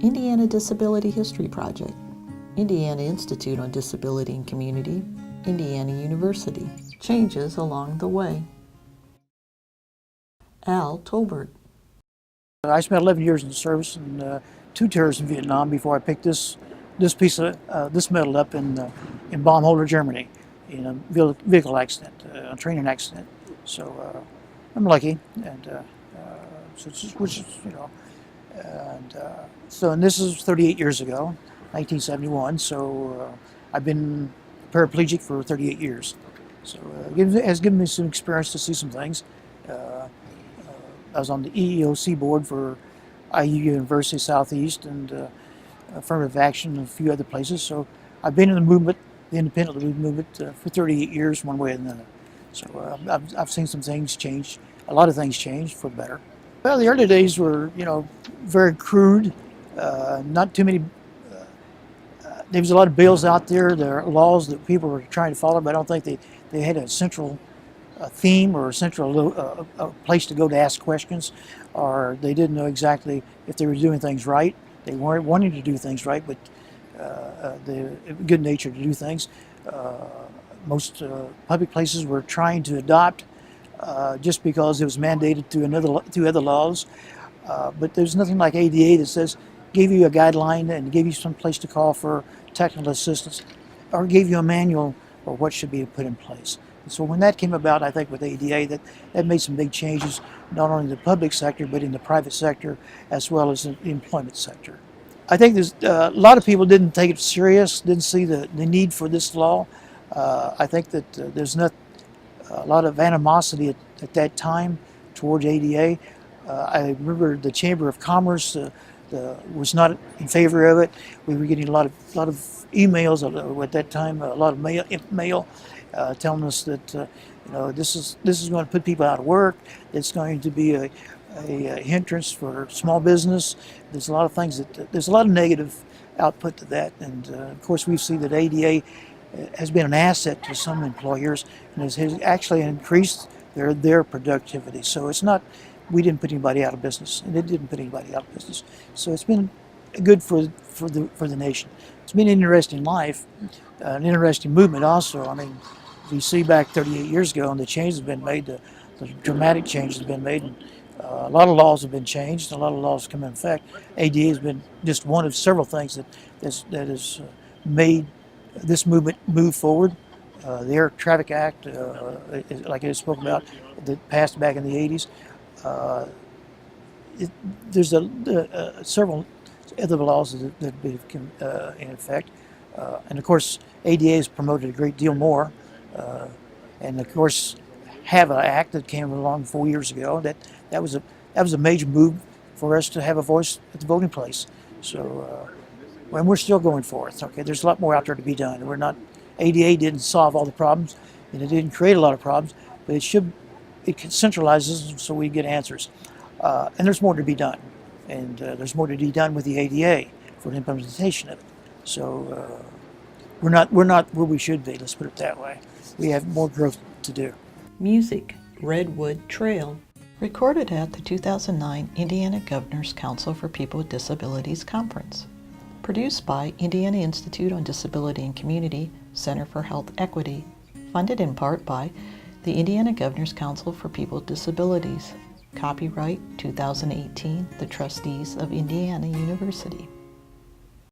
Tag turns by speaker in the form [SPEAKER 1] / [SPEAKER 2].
[SPEAKER 1] Indiana Disability History Project, Indiana Institute on Disability and Community, Indiana University. Changes along the way. Al Tolbert.
[SPEAKER 2] I spent 11 years in the service and 2 tours in Vietnam before I picked this piece of this medal up in Baumholder, Germany, in a vehicle accident, a training accident. So I'm lucky, and which is, you know, and this is 38 years ago, 1971. So I've been paraplegic for 38 years. So it has given me some experience to see some things. I was on the EEOC board for IU University Southeast and Affirmative Action and a few other places. So I've been in the movement, the independent living movement, for 38 years, one way or another. So I've seen some things change. A lot of things changed for the better. Well, the early days were, you know, very crude. Not too many. There was a lot of bills out there. There are laws that people were trying to follow, but I don't think they had a central theme or a central a place to go to ask questions, or they didn't know exactly if they were doing things right. They weren't wanting to do things right, but they're good natured to do things. Most public places were trying to adopt just because it was mandated through other laws. But there's nothing like ADA that says, gave you a guideline and gave you some place to call for technical assistance, or gave you a manual or what should be put in place. And so when that came about, I think with ADA, that made some big changes, not only in the public sector, but in the private sector, as well as in the employment sector. I think there's a lot of people didn't take it serious, didn't see the need for this law. I think that there's not a lot of animosity at that time towards ADA. I remember the Chamber of Commerce was not in favor of it. We were getting a lot of emails at that time, a lot of mail telling us that you know, this is going to put people out of work. It's going to be a hindrance for small business. There's a lot of things there's a lot of negative output to that, and of course we see that ADA has been an asset to some employers and has actually increased their productivity. So it's not, we didn't put anybody out of business, and it didn't put anybody out of business. So it's been good for the nation. It's been an interesting life, an interesting movement also. I mean, if you see back 38 years ago and the changes have been made, the dramatic changes have been made, and a lot of laws have been changed, a lot of laws come in effect. ADA has been just one of several things that has made this movement move forward. The Air Traffic Act, like I spoke about, that passed back in the 80s. There's several other laws that have been in effect. And of course, ADA has promoted a great deal more. And of course, have an act that came along 4 years ago. That was a major move for us to have a voice at the voting place. So, and we're still going forth. Okay, there's a lot more out there to be done. We're not, ADA didn't solve all the problems, and it didn't create a lot of problems, but it centralizes so we get answers. And there's more to be done, and there's more to be done with the ADA for the implementation of it. So we're not where we should be. Let's put it that way. We have more growth to do.
[SPEAKER 1] Music, Redwood Trail. Recorded at the 2009 Indiana Governor's Council for People with Disabilities Conference. Produced by Indiana Institute on Disability and Community, Center for Health Equity. Funded in part by the Indiana Governor's Council for People with Disabilities. Copyright 2018, the Trustees of Indiana University.